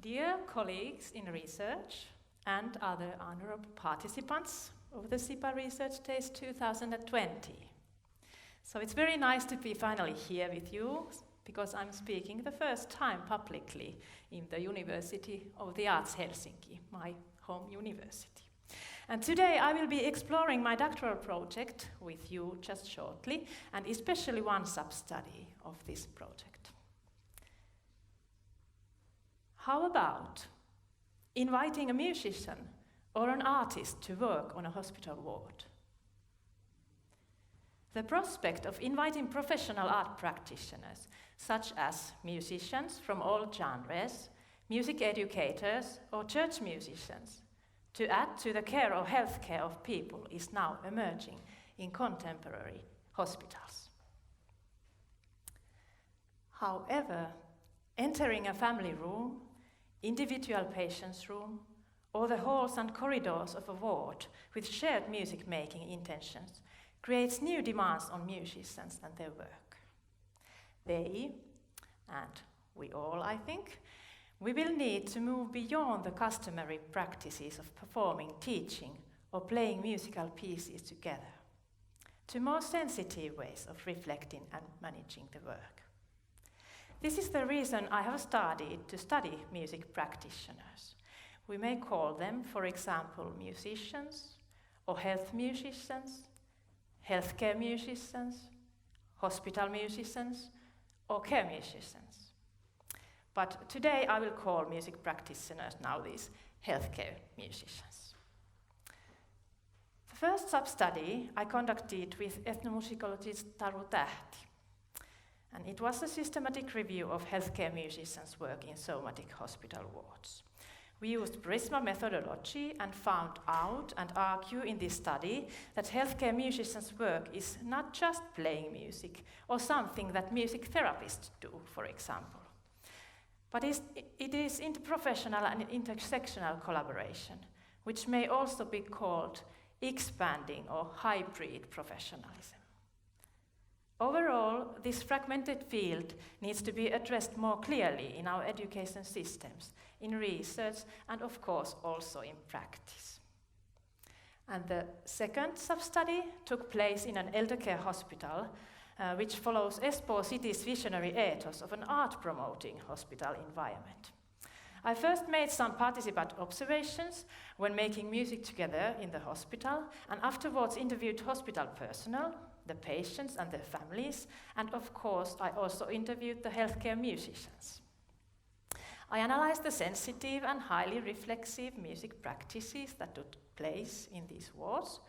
Dear colleagues in research and other honorable participants of the SibA Research Days 2020. So it's very nice to be finally here with you, because I'm speaking the first time publicly in the University of the Arts Helsinki, my home university. And today I will be exploring my doctoral project with you just shortly, and especially one sub-study of this project. How about inviting a musician or an artist to work on a hospital ward? The prospect of inviting professional art practitioners, such as musicians from all genres, music educators, or church musicians, to add to the care or healthcare of people is now emerging in contemporary hospitals. However, entering a family room, individual patient's room, or the halls and corridors of a ward with shared music-making intentions creates new demands on musicians and their work. They, and we all, I think, we will need to move beyond the customary practices of performing, teaching, or playing musical pieces together to more sensitive ways of reflecting and managing the work. This is the reason I have started to study music practitioners. We may call them, for example, musicians, or health musicians, healthcare musicians, hospital musicians, or care musicians. But today I will call music practitioners now these healthcare musicians. The first sub-study I conducted with ethnomusicologist Taru Tähti, and it was a systematic review of healthcare musicians' work in somatic hospital wards. We used Prisma methodology and found out and argue in this study that healthcare musicians' work is not just playing music or something that music therapists do, for example, but it is interprofessional and intersectional collaboration, which may also be called expanding or hybrid professionalism. Overall, this fragmented field needs to be addressed more clearly in our education systems, in research, and of course also in practice. And the second sub-study took place in an elder care hospital, which follows Espoo city's visionary ethos of an art-promoting hospital environment. I first made some participant observations when making music together in the hospital, and afterwards interviewed hospital personnel, the patients and their families, and of course I also interviewed the healthcare musicians. I analyzed the sensitive and highly reflexive music practices that took place in these wards,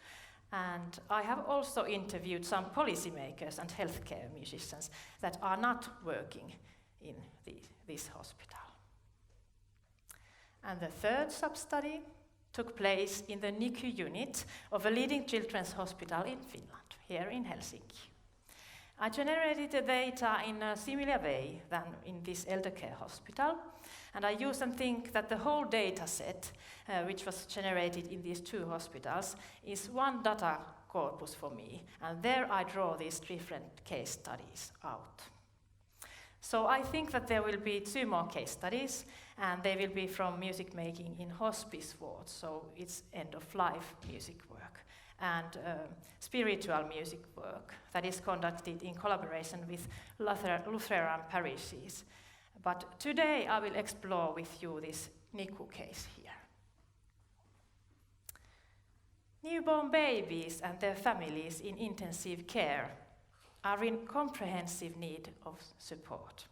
and I have also interviewed some policymakers and healthcare musicians that are not working in this hospital. And the third sub-study took place in the NICU unit of a leading children's hospital in Finland, here in Helsinki. I generated the data in a similar way than in this elder care hospital, and I use and think that the whole data set, which was generated in these two hospitals, is one data corpus for me, and there I draw these different case studies out. So I think that there will be 2 more case studies, and they will be from music making in hospice wards, so it's end-of-life music work, and spiritual music work that is conducted in collaboration with Lutheran parishes. But today I will explore with you this NICU case here. Newborn babies and their families in intensive care are in comprehensive need of support,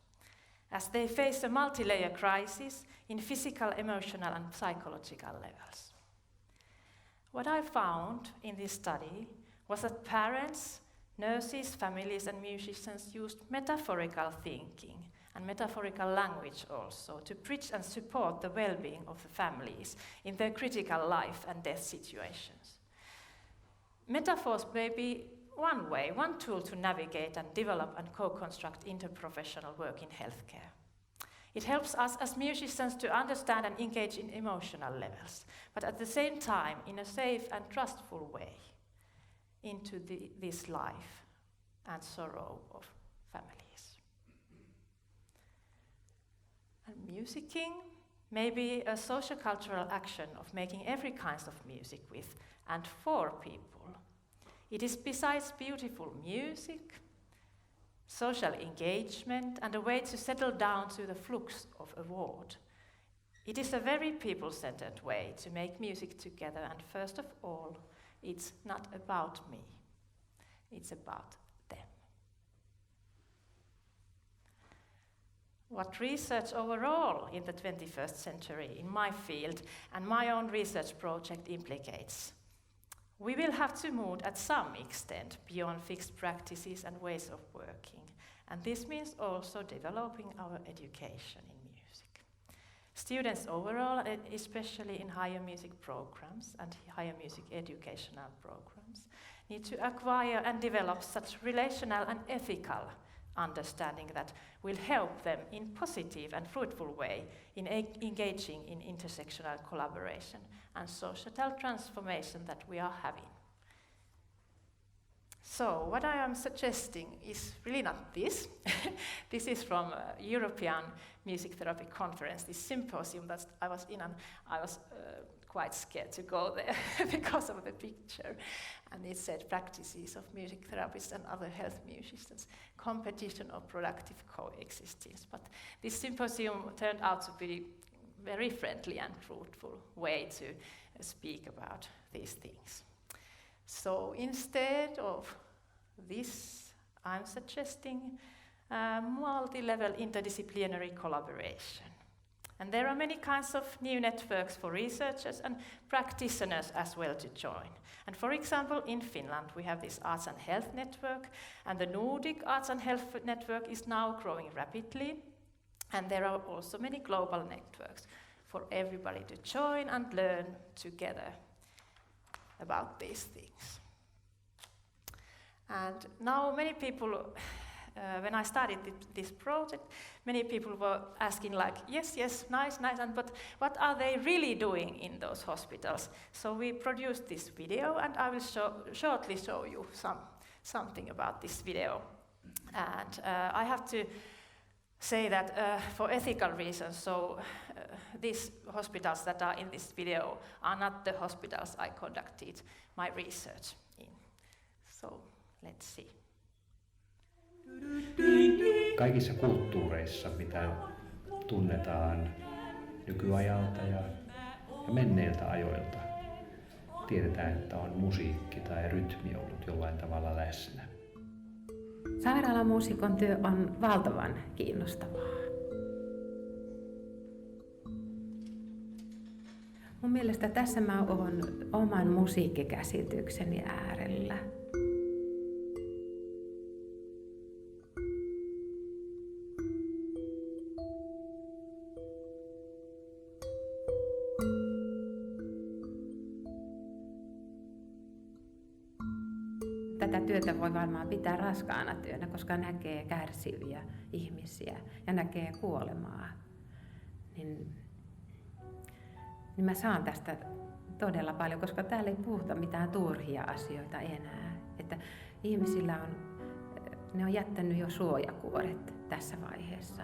as they face a multi-layer crisis in physical, emotional, and psychological levels. What I found in this study was that parents, nurses, families, and musicians used metaphorical thinking and metaphorical language also to bridge and support the well-being of the families in their critical life and death situations. Metaphors may be one way, one tool to navigate and develop and co-construct interprofessional work in healthcare. It helps us as musicians to understand and engage in emotional levels, but at the same time in a safe and trustful way into this life and sorrow of families. And musicking maybe a socio-cultural action of making every kind of music with and for people. It is besides beautiful music, social engagement, and a way to settle down to the flux of a word. It is a very people-centered way to make music together, and first of all, it's not about me, it's about them. What research overall in the 21st century in my field and my own research project implicates? We will have to move at some extent beyond fixed practices and ways of working, and this means also developing our education in music. Students overall, and especially in higher music programs and higher music educational programs, need to acquire and develop such relational and ethical understanding that will help them in positive and fruitful way in engaging in intersectional collaboration and societal transformation that we are having. So what I am suggesting is really not this. This is from a European Music Therapy Conference, this symposium that I was in, and I was quite scared to go there because of the picture. And it said practices of music therapists and other health musicians, competition or productive coexistence. But this symposium turned out to be very friendly and fruitful way to speak about these things. So instead of this, I'm suggesting multi-level interdisciplinary collaboration. And there are many kinds of new networks for researchers and practitioners as well to join. And for example, in Finland, we have this Arts and Health Network, and the Nordic Arts and Health Network is now growing rapidly. And there are also many global networks for everybody to join and learn together about these things. And now many people, when I started this project, many people were asking like, yes, nice, and but what are they really doing in those hospitals? So we produced this video, and I will shortly show you something about this video. And I have to say that for ethical reasons, so these hospitals that are in this video are not the hospitals I conducted my research in. So let's see. Kaikissa kulttuureissa, mitä tunnetaan nykyajalta ja menneiltä ajoilta, tiedetään, että on musiikki tai rytmi ollut jollain tavalla läsnä. Sairaalamuusikon työ on valtavan kiinnostavaa. Mun mielestä tässä mä oon oman musiikkikäsitykseni äärellä. Tätä työtä voi varmaan pitää raskaana työnä, koska näkee kärsiviä ihmisiä ja näkee kuolemaa. Niin mä saan tästä todella paljon, koska täällä ei puhuta mitään turhia asioita enää. Että ihmisillä ne on jättänyt jo suojakuoret tässä vaiheessa.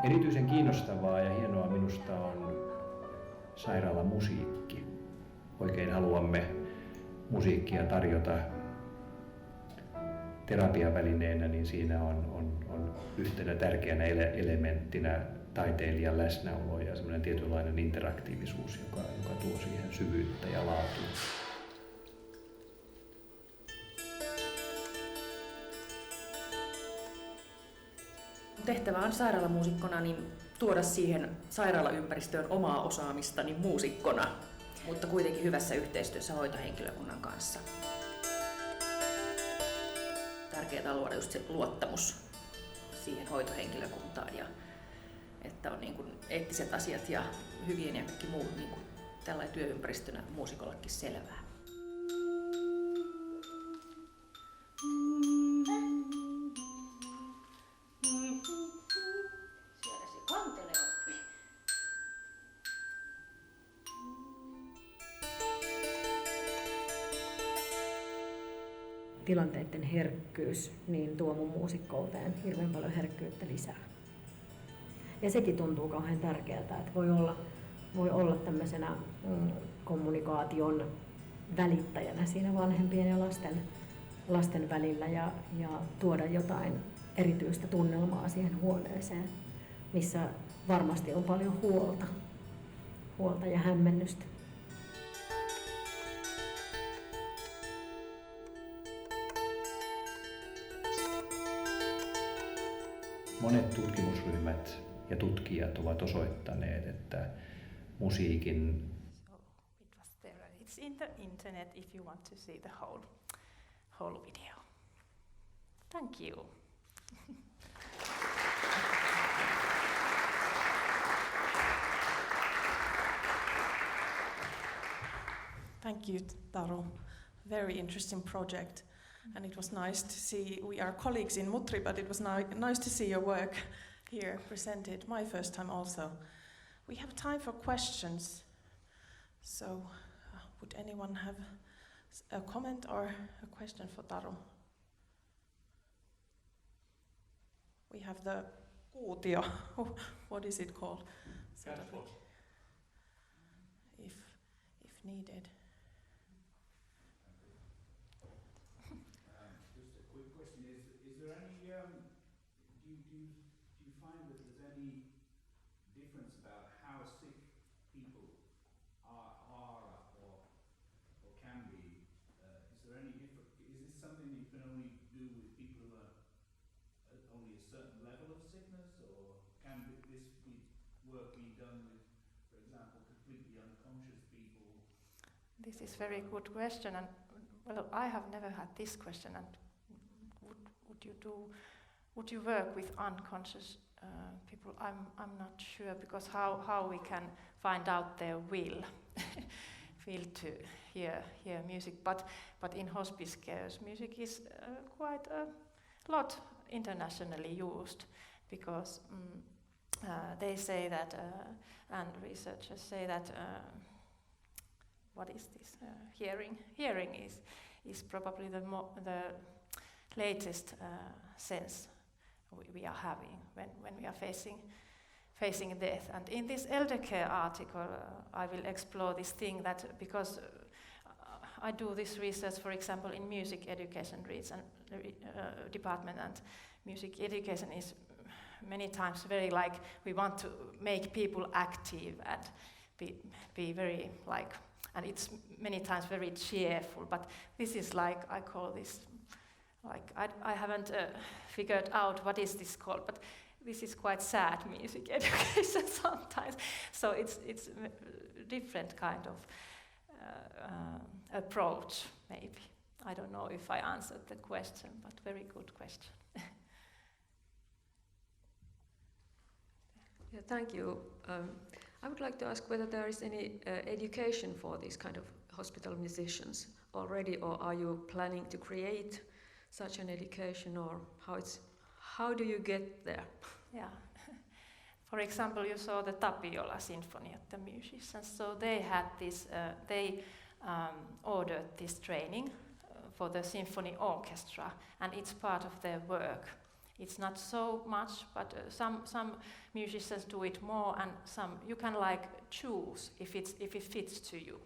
Erityisen kiinnostavaa ja hienoa minusta on sairaalamusiikki. Oikein haluamme musiikkia tarjota terapiavälineenä, niin siinä on yhtenä tärkeänä elementtinä taiteilijan läsnäolo ja semmoinen tietynlainen interaktiivisuus, joka tuo siihen syvyyttä ja laatua. Tehtävä on sairaalamuusikkona niin tuoda siihen sairaalaympäristöön omaa osaamistani muusikkona, mutta kuitenkin hyvässä yhteistyössä hoitohenkilökunnan kanssa. Tärkeää on luoda just se luottamus siihen hoitohenkilökuntaan ja että on niin kuin eettiset asiat ja hygienia ja kaikki muu niin kuin tällainen työympäristönä muusikollekin selvää. tilanteiden herkkyys niin tuo mun muusikkouteen hirveän paljon herkkyyttä lisää. Ja sekin tuntuu kauhean tärkeältä, että voi olla tämmöisenä kommunikaation välittäjänä siinä vanhempien ja lasten välillä ja tuoda jotain erityistä tunnelmaa siihen huoneeseen, missä varmasti on paljon huolta ja hämmennystä. Monet tutkimusryhmät ja tutkijat ovat osoittaneet, että musiikin It's in the internet if you want to see the whole video. Thank you. Thank you, Taru. Very interesting project. And it was nice to see, we are colleagues in Mutri, but it was nice to see your work here presented, my first time also. We have time for questions. So, would anyone have a comment or a question for Taru? We have the kuutio, what is it called? So if needed. Just a quick question: Is there any? Do you find that there's any difference about how sick people are or can be? Is there any different? Is this something you can only do with people who are at only a certain level of sickness, or can this work be done with, for example, completely unconscious people? This is very good question, and well, I have never had this question. And would you work with unconscious people? I'm not sure, because how we can find out their will to hear music. But in hospice cares, music is quite a lot internationally used, because they say that, and researchers say that. What is this? Hearing is probably the latest sense we are having when we are facing death. And in this elder care article, I will explore this thing that, because I do this research, for example, in music education department, and music education is many times very like we want to make people active and be very like. And it's many times very cheerful, but this is like, I call this, like, I haven't figured out what is this called, but this is quite sad music education sometimes. So it's a different kind of approach, maybe. I don't know if I answered the question, but very good question. Yeah, thank you. I would like to ask whether there is any education for these kind of hospital musicians already, or are you planning to create such an education, or how do you get there? Yeah. For example, you saw the Tapiola Symphony at the musicians, so they had this, ordered this training for the symphony orchestra, and it's part of their work. It's not so much, but some musicians do it more, and some you can like choose if it fits to you,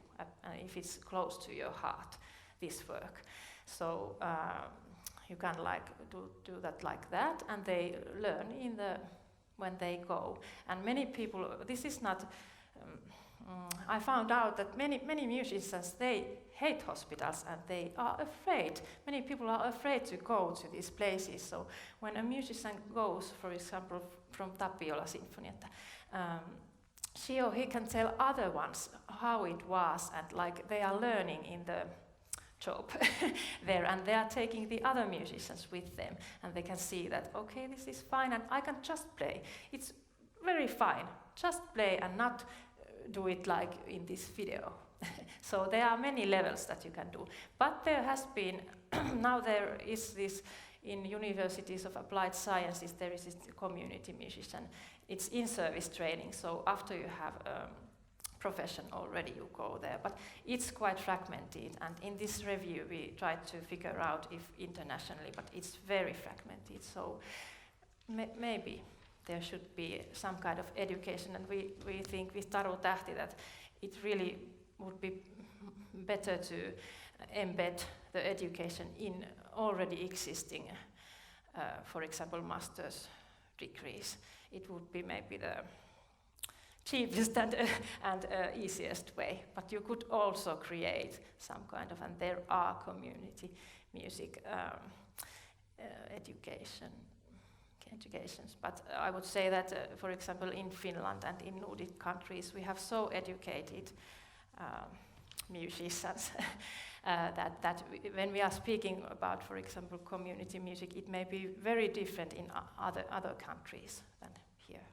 if it's close to your heart, this work. So you can like do that like that, and they learn when they go. And many people, this is not. I found out that many musicians, they hate hospitals and they are afraid. Many people are afraid to go to these places. So when a musician goes, for example, from Tapiola Symphony, she or he can tell other ones how it was, and like they are learning in the job there, and they are taking the other musicians with them, and they can see that, okay, this is fine, and I can just play. It's very fine. Just play and not do it like in this video. So there are many levels that you can do. But there has been, now there is this, in universities of applied sciences, there is this community musician. It's in-service training, so after you have profession already, you go there. But it's quite fragmented, and in this review we tried to figure out if internationally, but it's very fragmented, so maybe there should be some kind of education, and we think with Taru Tähti that it really would be better to embed the education in already existing, for example, master's degrees. It would be maybe the cheapest and easiest way, but you could also create some kind of, and there are community music educations. But I would say that, for example, in Finland and in Nordic countries, we have so educated musicians that when we are speaking about, for example, community music, it may be very different in other countries than here.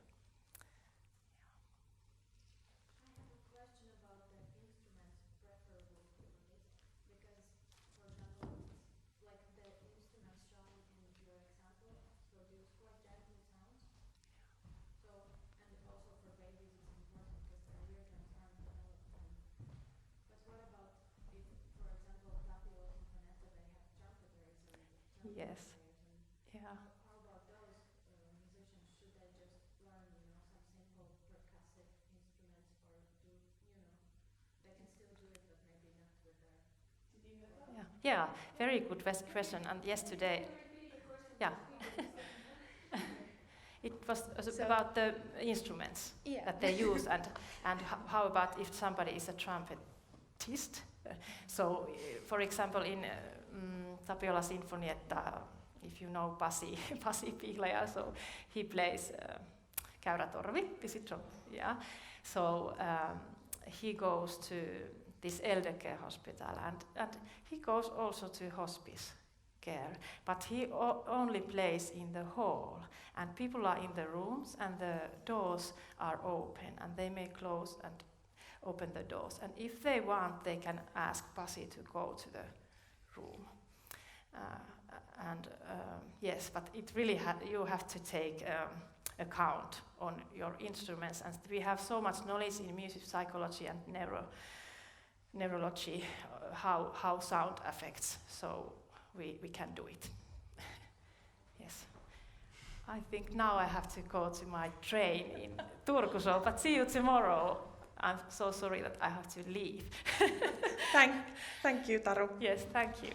Yes. Yeah. How about those musicians? Should they just learn, some simple percussive instruments, or they can still do it, but maybe not with their. Did you hear that? Yeah. Very good question. And yesterday, yeah, it was about the instruments that they use, and how about if somebody is a trumpetist? So, for example, in Tapiola Sinfonietta, if you know Pasi Pihlaja, so he plays käyrätorvi, is it true? Yeah. So he goes to this elder care hospital, and he goes also to hospice care, but he only plays in the hall, and people are in the rooms, and the doors are open, and they may close and open the doors, and if they want, they can ask Pasi to go to the room. Yes, but it really you have to take account on your instruments, and we have so much knowledge in music psychology and neurology, how sound affects, so we can do it. Yes. I think now I have to go to my train in Turku, but see you tomorrow. I'm so sorry that I have to leave. Thank you, Taru. Yes, thank you.